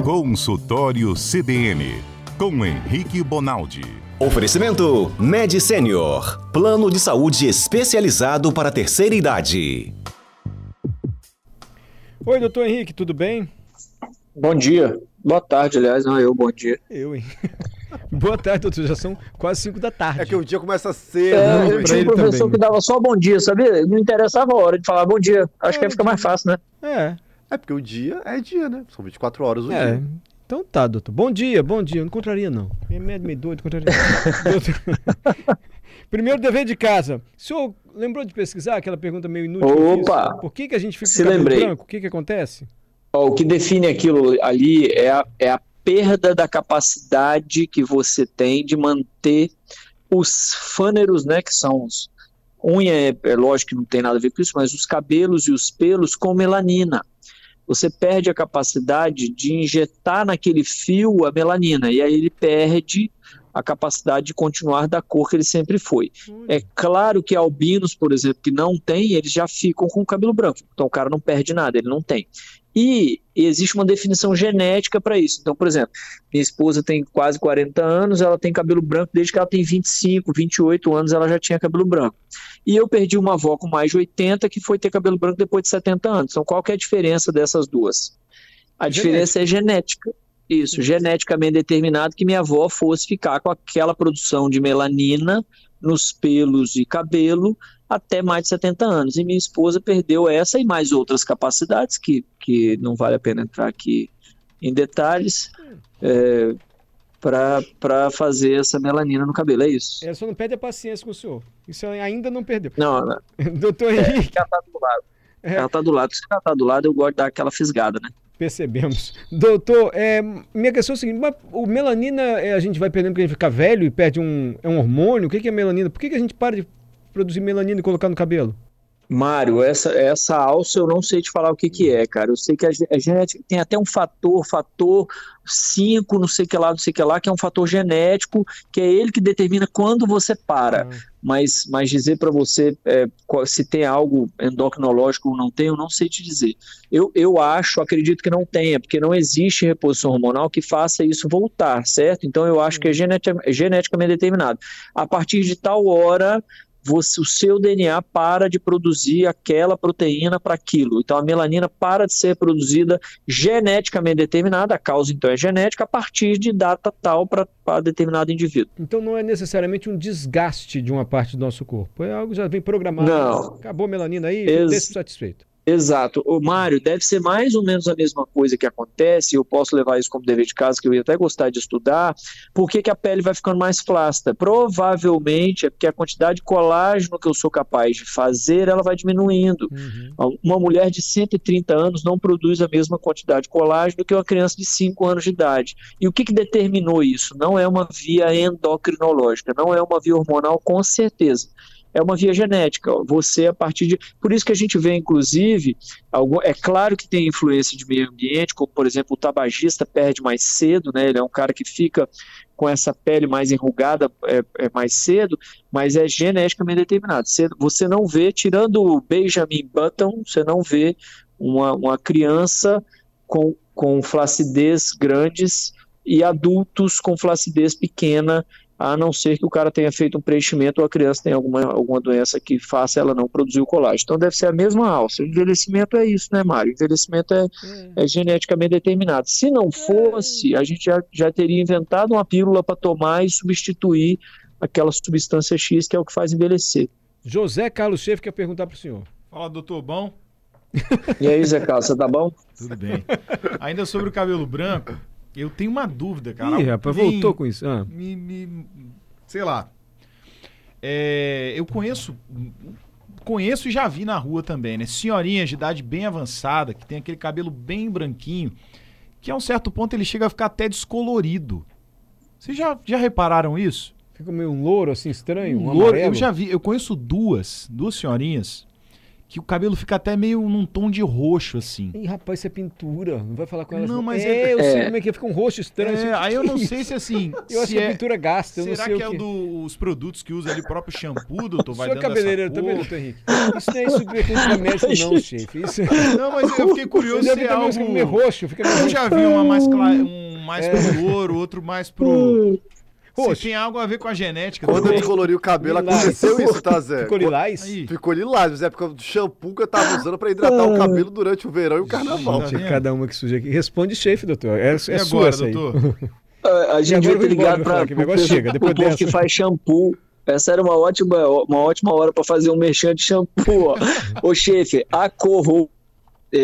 Consultório CBN, com Henrique Bonaldi. Oferecimento Med Senior, plano de saúde especializado para a terceira idade. Oi, doutor Henrique, tudo bem? Bom dia. Boa tarde, aliás, não bom dia. Hein? Boa tarde, doutor, já são quase 5 da tarde. É que o dia começa cedo. Eu tinha um professor também, que dava só bom dia, sabia? Não interessava a hora de falar bom dia. Acho que aí fica mais fácil, né? É porque o dia é dia, né? São 24 horas o dia. Então tá, doutor. Bom dia. Eu não encontraria, não. Meio doido, encontraria. Primeiro dever de casa. O senhor lembrou de pesquisar aquela pergunta meio inútil? Opa! Por que a gente fica com cabelo branco? O que acontece? O que define aquilo ali é a perda da capacidade que você tem de manter os fâneros, né, que são os... Unha é lógico que não tem nada a ver com isso, mas os cabelos e os pelos com melanina. Você perde a capacidade de injetar naquele fio a melanina, e aí ele perde a capacidade de continuar da cor que ele sempre foi. É claro que albinos, por exemplo, que não tem, eles já ficam com o cabelo branco, então o cara não perde nada, ele não tem. E existe uma definição genética para isso. Então, por exemplo, minha esposa tem quase 40 anos, ela tem cabelo branco desde que ela tem 25, 28 anos, ela já tinha cabelo branco. E eu perdi uma avó com mais de 80 que foi ter cabelo branco depois de 70 anos. Então, qual que é a diferença dessas duas? A diferença é genética. Isso, geneticamente determinado que minha avó fosse ficar com aquela produção de melanina nos pelos e cabelo até mais de 70 anos. E minha esposa perdeu essa e mais outras capacidades, que não vale a pena entrar aqui em detalhes, para fazer essa melanina no cabelo, é isso. Ela só não perde a paciência com o senhor. Isso ela ainda não perdeu. Não. Doutor Henrique. Ela tá do lado. Ela tá do lado. Se ela tá do lado, eu gosto de dar aquela fisgada, né? Percebemos. Doutor, minha questão é a seguinte, mas o melanina a gente vai perdendo porque a gente fica velho e perde um hormônio? O que é melanina? Por que a gente para de produzir melanina e colocar no cabelo? Mário, essa alça eu não sei te falar o que é, cara. Eu sei que a genética tem até um fator 5, não sei que lá, que é um fator genético, que é ele que determina quando você para. Mas dizer para você se tem algo endocrinológico ou não tem, eu não sei te dizer. Eu acredito que não tenha, porque não existe reposição hormonal que faça isso voltar, certo? Então eu acho que é geneticamente determinado. A partir de tal hora, o seu DNA para de produzir aquela proteína para aquilo. Então a melanina para de ser produzida geneticamente determinada, a causa então é genética, a partir de data tal para determinado indivíduo. Então não é necessariamente um desgaste de uma parte do nosso corpo, é algo que já vem programado. Não. Acabou a melanina aí, deixa satisfeito. Exato. Mário, deve ser mais ou menos a mesma coisa que acontece, eu posso levar isso como dever de casa, que eu ia até gostar de estudar. Por que a pele vai ficando mais flácida? Provavelmente é porque a quantidade de colágeno que eu sou capaz de fazer, ela vai diminuindo. Uma mulher de 130 anos não produz a mesma quantidade de colágeno do que uma criança de 5 anos de idade. E o que determinou isso? Não é uma via endocrinológica, não é uma via hormonal, com certeza. É uma via genética, você a partir de... Por isso que a gente vê, inclusive, é claro que tem influência de meio ambiente, como, por exemplo, o tabagista perde mais cedo, né? Ele é um cara que fica com essa pele mais enrugada mais cedo, mas é geneticamente determinado. Você não vê, tirando o Benjamin Button, você não vê uma criança com flacidez grandes e adultos com flacidez pequena, a não ser que o cara tenha feito um preenchimento ou a criança tenha alguma doença que faça ela não produzir o colágeno. Então deve ser a mesma alça. O envelhecimento é isso, né, Mário? O envelhecimento é geneticamente determinado. Se não fosse, a gente já teria inventado uma pílula para tomar e substituir aquela substância X que é o que faz envelhecer. José Carlos Schaefer quer perguntar para o senhor. Fala, doutor, bom? E aí, Zé Carlos, você tá bom? Tudo bem. Ainda sobre o cabelo branco, eu tenho uma dúvida, cara. Ih, rapaz, voltou com isso. Sei lá. Eu conheço e já vi na rua também, né? Senhorinhas de idade bem avançada, que tem aquele cabelo bem branquinho, que a um certo ponto ele chega a ficar até descolorido. Vocês já repararam isso? Fica meio um louro assim estranho, um louro, amarelo. Eu já vi, eu conheço duas senhorinhas que o cabelo fica até meio num tom de roxo, assim. Ih, rapaz, isso é pintura. Não vai falar com ela. Não, assim. mas eu sei como é que fica um roxo estranho. assim, Aí eu não que sei isso? se assim. Eu acho se que a pintura gasta. Eu não será sei que o é que. dos produtos que usa ali, o próprio shampoo, doutor? Vai Sou dando cabeleireiro, essa tá cor? vendo, doutor Henrique? Isso não é superfície médico, não, chefe. Isso Não, mas eu fiquei curioso já se vi é também algo... uns que meio roxo, fica meio Eu roxo. já vi uma mais mais pro louro, outro mais pro... Roxo. Se tem algo a ver com a genética. Quando eu doutor. descolori o cabelo, Lilás. aconteceu isso, tá, Zé? Ficou lilás? Aí. Ficou lilás, mas é porque o shampoo que eu tava usando pra hidratar o cabelo durante o verão e o carnaval. Tá vendo? Cada uma que surge aqui. Responde, chefe, doutor. É E sua agora, essa aí. doutor? A gente agora eu devia vou ter embora, ligado vou falar aqui, agora chega, depois o povo dessa. que faz shampoo. Essa era uma ótima hora para fazer um merchan de shampoo. Ó. Ô, chefe, a cor,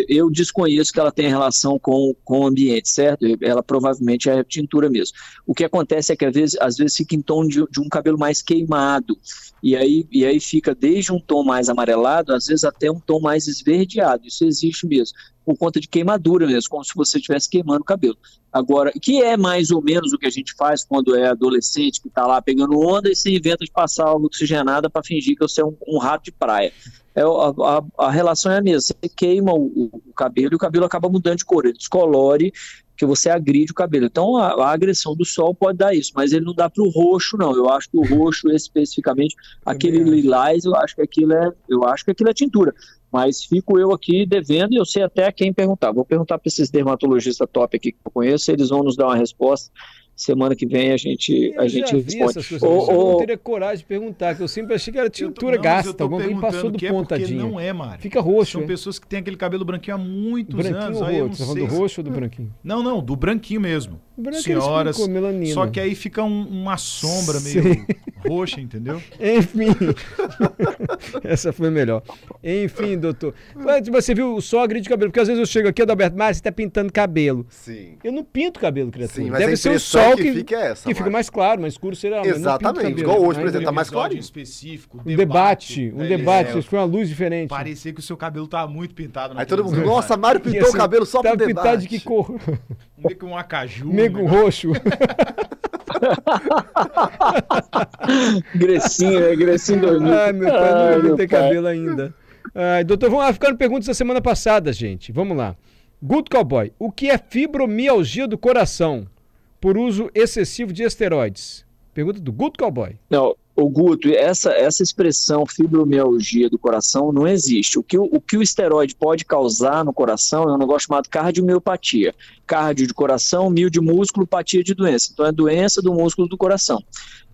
eu desconheço que ela tenha relação com o ambiente, certo? Ela provavelmente é tintura mesmo. O que acontece é que às vezes fica em tom de um cabelo mais queimado. E aí fica desde um tom mais amarelado, às vezes até um tom mais esverdeado. Isso existe mesmo, por conta de queimadura mesmo, como se você estivesse queimando o cabelo. Agora, que é mais ou menos o que a gente faz quando é adolescente, que está lá pegando onda e se inventa de passar água oxigenada para fingir que você é um rato de praia. A relação é a mesma, você queima o cabelo e o cabelo acaba mudando de cor, ele descolore, que você agride o cabelo. Então a agressão do sol pode dar isso, mas ele não dá para o roxo, não. Eu acho que o roxo, especificamente, aquele lilás, eu acho que aquilo é tintura. Mas fico eu aqui devendo e eu sei até quem perguntar. Vou perguntar para esses dermatologistas top aqui que eu conheço, eles vão nos dar uma resposta. Semana que vem a gente responde. Essas coisas, eu não teria coragem de perguntar, que eu sempre achei que era tintura gasta. Alguém passou do ponto, tadinho. Não é, Mário. Fica roxo. São pessoas que têm aquele cabelo branquinho há muitos branquinho anos. ou Aí eu roxo? não Você tá sei falando do roxo ou do branquinho? Não, do branquinho mesmo. O branquinho Senhoras. explicou, melanina. Só que aí fica uma sombra meio roxa, entendeu? Enfim. Essa foi melhor. Enfim, doutor. Você viu o sol agride o cabelo, porque às vezes eu chego aqui, Adalberto, mas você tá pintando cabelo. Sim. Eu não pinto cabelo, criatura. Sim, mas deve a ser o impressão sol que fica é essa, que fica Mário. mais claro, mais escuro será. Exatamente, igual hoje, por exemplo, tá mais Episódio clarinho. específico, Um debate, É, isso foi uma luz diferente. parecia que o seu cabelo tá muito pintado. Aí todo mundo, televisão, nossa, Mário E pintou assim, o cabelo só pro tava debate. pintado de que cor? meio que um acaju. Nego né? roxo. Grecinho 2000. Ai, meu pai, não meu tem pai. cabelo ainda. Ai, doutor, vamos lá, ficando perguntas da semana passada, gente. Vamos lá. Good Cowboy, o que é fibromialgia do coração por uso excessivo de esteroides? Pergunta do Good Cowboy. Não, o Guto, essa expressão fibromialgia do coração não existe. O que o esteroide pode causar no coração é um negócio chamado cardiomiopatia. Cardio de coração, mio de músculo, patia de doença. Então é doença do músculo do coração.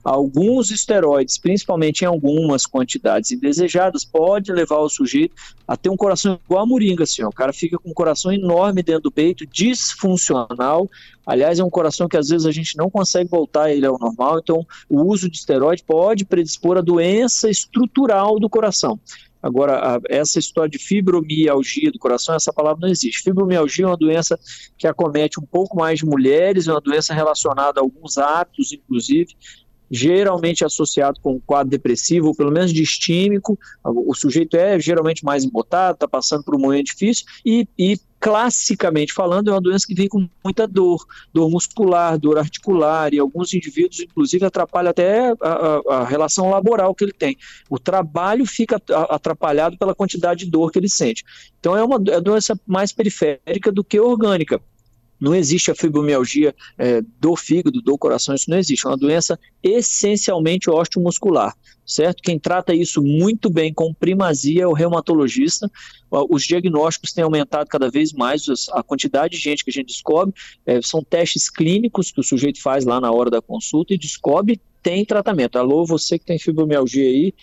Alguns esteroides, principalmente em algumas quantidades indesejadas, pode levar o sujeito a ter um coração igual a moringa, assim, ó. O cara fica com um coração enorme dentro do peito, disfuncional. Aliás, é um coração que às vezes a gente não consegue voltar ele ao normal, então o uso de esteroide pode predispor a doença estrutural do coração. Agora, essa história de fibromialgia do coração, essa palavra não existe. Fibromialgia é uma doença que acomete um pouco mais de mulheres, é uma doença relacionada a alguns hábitos, inclusive, geralmente associado com um quadro depressivo, ou pelo menos distímico. O sujeito é geralmente mais embotado, está passando por um momento difícil, e classicamente falando, é uma doença que vem com muita dor muscular, dor articular, e alguns indivíduos, inclusive, atrapalha até a relação laboral que ele tem. O trabalho fica atrapalhado pela quantidade de dor que ele sente. Então é uma doença mais periférica do que orgânica. Não existe a fibromialgia do fígado, do coração, isso não existe. É uma doença essencialmente osteomuscular, certo? Quem trata isso muito bem com primazia é o reumatologista. Os diagnósticos têm aumentado cada vez mais, a quantidade de gente que a gente descobre, são testes clínicos que o sujeito faz lá na hora da consulta e descobre tem tratamento. Alô, você que tem fibromialgia aí,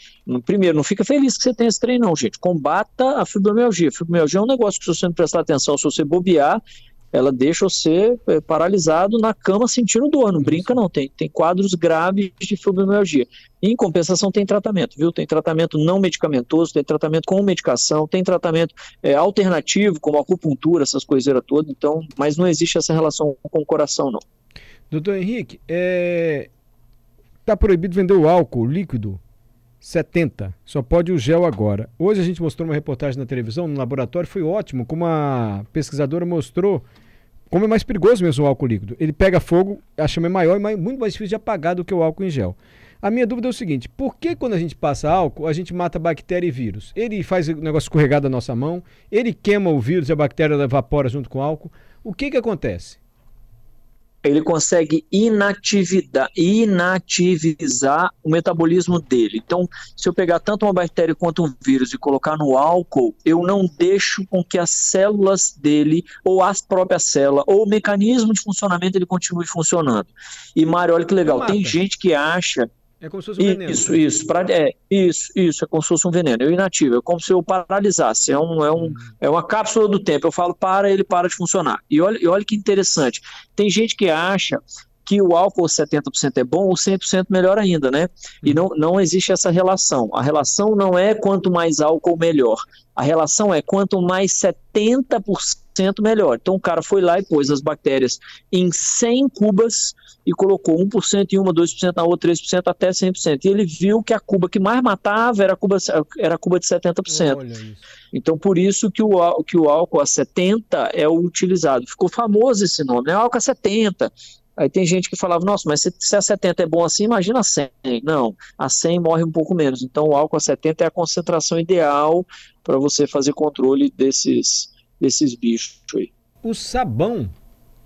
primeiro, não fica feliz que você tem esse trem não, gente. Combata a fibromialgia. A fibromialgia é um negócio que se você não prestar atenção, se você bobear, ela deixa você paralisado na cama sentindo dor, não brinca não, tem quadros graves de fibromialgia. Em compensação tem tratamento, viu? Tem tratamento não medicamentoso, tem tratamento com medicação, tem tratamento alternativo, como acupuntura, essas coiseiras todas, então, mas não existe essa relação com o coração não. Doutor Henrique, está proibido vender o álcool líquido 70, só pode o gel agora. Hoje a gente mostrou uma reportagem na televisão, no laboratório, foi ótimo, como a pesquisadora mostrou como é mais perigoso mesmo o álcool líquido. Ele pega fogo, a chama é maior e muito mais difícil de apagar do que o álcool em gel. A minha dúvida é o seguinte, por que quando a gente passa álcool, a gente mata bactéria e vírus? Ele faz o negócio escorregar da nossa mão, ele queima o vírus e a bactéria evapora junto com o álcool. O que acontece? Ele consegue inativizar o metabolismo dele. Então, se eu pegar tanto uma bactéria quanto um vírus e colocar no álcool, eu não deixo com que as células dele, ou as próprias células, ou o mecanismo de funcionamento, ele continue funcionando. E, Mário, olha que legal, tem gente que acha... É como se fosse um veneno. Isso, é como se fosse um veneno. Eu inativo, é como se eu paralisasse. É uma cápsula do tempo. Eu falo ele para de funcionar. E olha que interessante. Tem gente que acha que o álcool 70% é bom ou 100% melhor ainda, né? E não existe essa relação. A relação não é quanto mais álcool, melhor. A relação é quanto mais 70% melhor. Então o cara foi lá e pôs as bactérias em 100 cubas e colocou 1% em uma, 2% na outra, 3% até 100%. E ele viu que a cuba que mais matava era a cuba de 70%. Olha isso. Então por isso que o álcool a 70 é o utilizado. Ficou famoso esse nome, né? Álcool a 70. Aí tem gente que falava, nossa, mas se a 70 é bom assim, imagina a 100. Não, a 100 morre um pouco menos. Então o álcool a 70 é a concentração ideal para você fazer controle desses bichos aí. O sabão,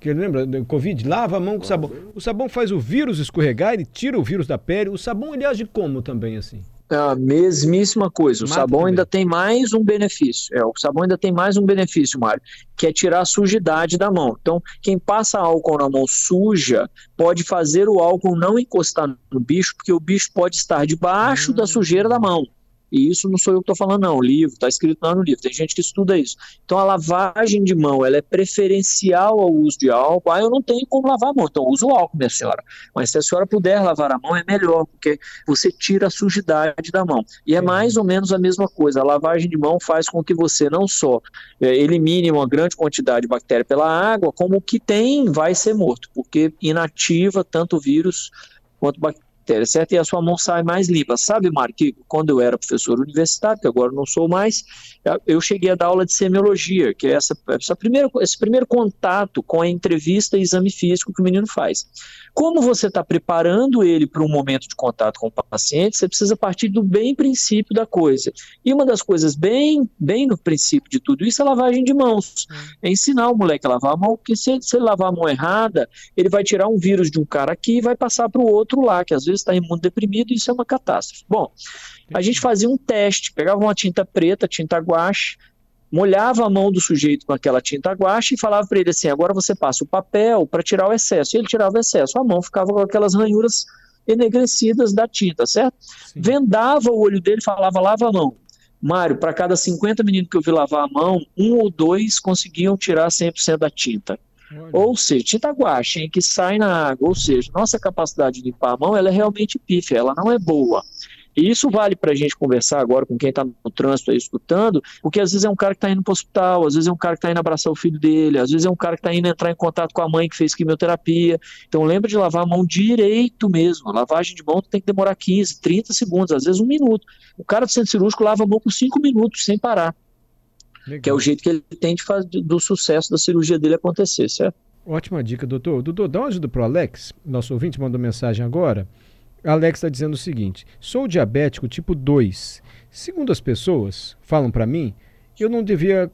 que lembra do Covid, lava a mão com sabão. O sabão faz o vírus escorregar, ele tira o vírus da pele. O sabão, ele age como também, assim? É a mesmíssima coisa. O sabão ainda tem mais um benefício. O sabão ainda tem mais um benefício, Mário, que é tirar a sujidade da mão. Então, quem passa álcool na mão suja pode fazer o álcool não encostar no bicho, porque o bicho pode estar debaixo da sujeira da mão. E isso não sou eu que estou falando, não. O livro, está escrito lá no livro. Tem gente que estuda isso. Então, a lavagem de mão, ela é preferencial ao uso de álcool. Eu não tenho como lavar a mão, então uso o álcool, minha senhora. Mas se a senhora puder lavar a mão, é melhor, porque você tira a sujidade da mão. E é mais ou menos a mesma coisa. A lavagem de mão faz com que você não só elimine uma grande quantidade de bactéria pela água, como o que tem vai ser morto, porque inativa tanto o vírus quanto bactéria. Certo? E a sua mão sai mais limpa. Sabe, Mário, que quando eu era professor universitário, que agora não sou mais, eu cheguei a dar aula de semiologia, que é esse primeiro contato com a entrevista e exame físico que o menino faz. Como você está preparando ele para um momento de contato com o paciente, você precisa partir do bem princípio da coisa. E uma das coisas bem no princípio de tudo isso é a lavagem de mãos. É ensinar o moleque a lavar a mão, porque se ele lavar a mão errada, ele vai tirar um vírus de um cara aqui e vai passar para o outro lá, que às vezes está imunodeprimido, e isso é uma catástrofe. Bom, a gente fazia um teste, pegava uma tinta preta, tinta guache, molhava a mão do sujeito com aquela tinta guache e falava para ele assim, agora você passa o papel para tirar o excesso. E ele tirava o excesso, a mão ficava com aquelas ranhuras enegrecidas da tinta, certo? Sim. Vendava o olho dele e falava, lava a mão. Mário, para cada 50 meninos que eu vi lavar a mão, 1 ou 2 conseguiam tirar 100% da tinta. Olha. Ou seja, tinta guache, hein, que sai na água, ou seja, nossa capacidade de limpar a mão, ela é realmente pífia, ela não é boa. E isso vale para a gente conversar agora com quem está no trânsito aí escutando, porque às vezes é um cara que está indo para o hospital, às vezes é um cara que está indo abraçar o filho dele, às vezes é um cara que está indo entrar em contato com a mãe que fez quimioterapia. Então lembra de lavar a mão direito mesmo. A lavagem de mão tem que demorar 15, 30 segundos, às vezes 1 minuto. O cara do centro cirúrgico lava a mão por 5 minutos, sem parar. Legal. Que é o jeito que ele tem de fazer do sucesso da cirurgia dele acontecer, certo? Ótima dica, doutor. Doutor, dá uma ajuda para o Alex, nosso ouvinte mandou mensagem agora. Alex está dizendo o seguinte, sou diabético tipo 2. Segundo as pessoas, falam para mim, eu não devia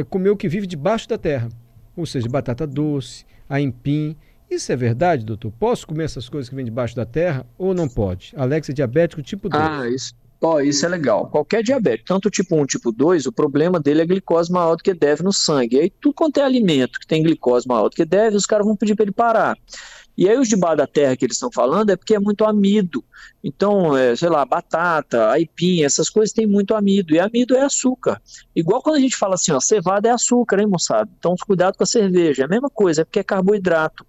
comer o que vive debaixo da terra. Ou seja, batata doce, aipim. Isso é verdade, doutor? Posso comer essas coisas que vêm debaixo da terra ou não pode? Alex é diabético tipo 2. Isso é legal. Qualquer diabético, tanto tipo 1 tipo 2, o problema dele é glicose maior do que deve no sangue. E aí tudo quanto é alimento que tem glicose maior do que deve, os caras vão pedir para ele parar. E aí os de baixo da terra que eles estão falando é porque é muito amido. Então, sei lá, batata, aipim, essas coisas têm muito amido. E amido é açúcar. Igual quando a gente fala assim, ó, cevada é açúcar, hein, moçada? Então, cuidado com a cerveja. É a mesma coisa, é porque é carboidrato.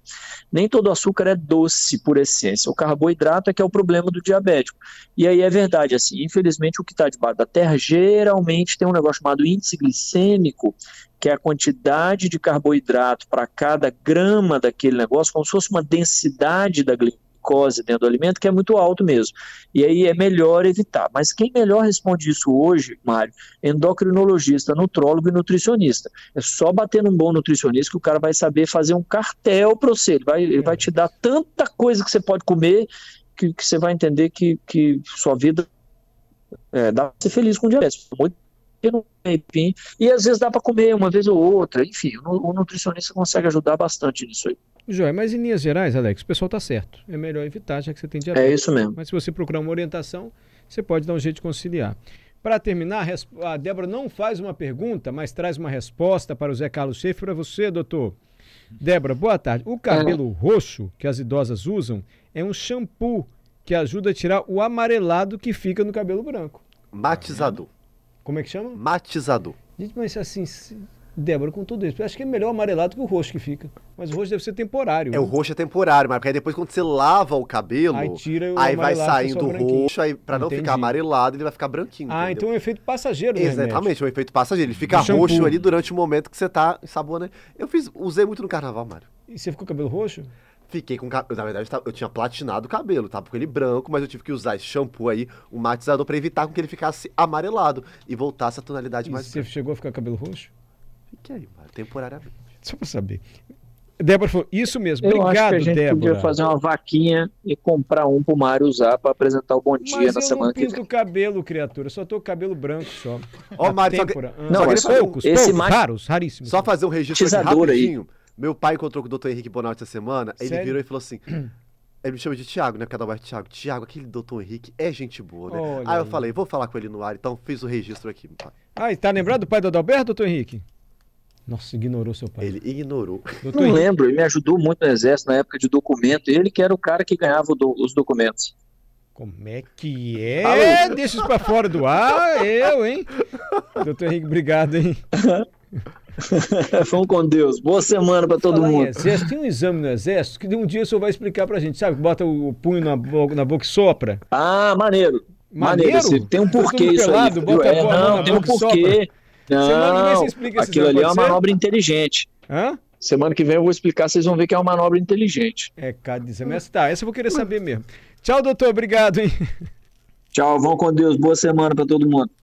Nem todo açúcar é doce por essência. O carboidrato é que é o problema do diabético. E aí é verdade, assim, infelizmente o que está debaixo da terra geralmente tem um negócio chamado índice glicêmico, que é a quantidade de carboidrato para cada grama daquele negócio, como se fosse uma densidade da glicose dentro do alimento, que é muito alto mesmo. E aí é melhor evitar. Mas quem melhor responde isso hoje, Mário, é endocrinologista, nutrólogo e nutricionista. É só bater num bom nutricionista que o cara vai saber fazer um cartel para você. Ele vai te dar tanta coisa que você pode comer que você vai entender que sua vida dá pra ser feliz com diabetes. Muito e às vezes dá para comer uma vez ou outra, enfim, o nutricionista consegue ajudar bastante nisso aí. Joia, mas em linhas gerais, Alex, o pessoal tá certo. É melhor evitar, já que você tem diabetes. É isso mesmo. Mas se você procurar uma orientação, você pode dar um jeito de conciliar. Para terminar, a Débora não faz uma pergunta, mas traz uma resposta para o Zé Carlos Schaefer. Para você, doutor. Débora, boa tarde. O cabelo roxo que as idosas usam é um shampoo que ajuda a tirar o amarelado que fica no cabelo branco. Matizador. Como é que chama? Matizador. Gente, mas assim, Débora, com tudo isso, eu acho que é melhor o amarelado que o roxo que fica. Mas o roxo deve ser temporário. O roxo é temporário, mas porque aí depois quando você lava o cabelo, aí vai saindo branquinho. roxo, aí pra não ficar amarelado, ele vai ficar branquinho. Entendeu? Então é um efeito passageiro, né? Exatamente, é um efeito passageiro. Ele fica roxo ali durante o momento que você tá ensaboando. Usei muito no carnaval, Mário. E você ficou com o cabelo roxo? Fiquei com cabelo. Na verdade, eu tinha platinado o cabelo, tava com ele branco, mas eu tive que usar esse shampoo aí, um matizador, pra evitar com que ele ficasse amarelado e voltasse a tonalidade mais branca. Você chegou a ficar com cabelo roxo? Fiquei, Mário, temporariamente. Só pra saber. Débora falou, isso mesmo. Eu Obrigado, acho que a gente Débora. podia fazer uma vaquinha e comprar um pro Mário usar pra apresentar o Bom Dia na semana que vem. Mas eu não pinto o cabelo, criatura. Eu só tô com cabelo branco só. Ó, Mário, poucos, raros, raríssimos. Só fazer um registro aqui rapidinho. Meu pai encontrou com o Dr. Henrique Bonaldi essa semana, ele virou e falou assim, ele me chama de Thiago, né, porque é da bairro Thiago, aquele Dr. Henrique é gente boa, né? Olha aí eu falei, vou falar com ele no ar, então fiz o registro aqui, meu pai. Ah, e tá lembrado do pai do Adalberto, Dr. Henrique? Nossa, ignorou seu pai. Ele ignorou. Não lembro, ele me ajudou muito no Exército na época de documento, ele que era o cara que ganhava os documentos. Como é que é? Deixa isso pra fora do ar, hein? Dr. Henrique, obrigado, hein? Vamos com Deus. Boa semana pra todo mundo. Exército, tem um exame no Exército que um dia o senhor vai explicar pra gente, sabe? Bota o punho na boca e sopra. Ah, maneiro. Tem um porquê isso aí. Não, tem um porquê. Não, aquilo ali é uma manobra inteligente. Hã? Semana que vem eu vou explicar, vocês vão ver que é uma manobra inteligente. Cada exame. Tá, essa eu vou querer saber mesmo. Tchau, doutor. Obrigado, hein? Tchau, vão com Deus. Boa semana pra todo mundo.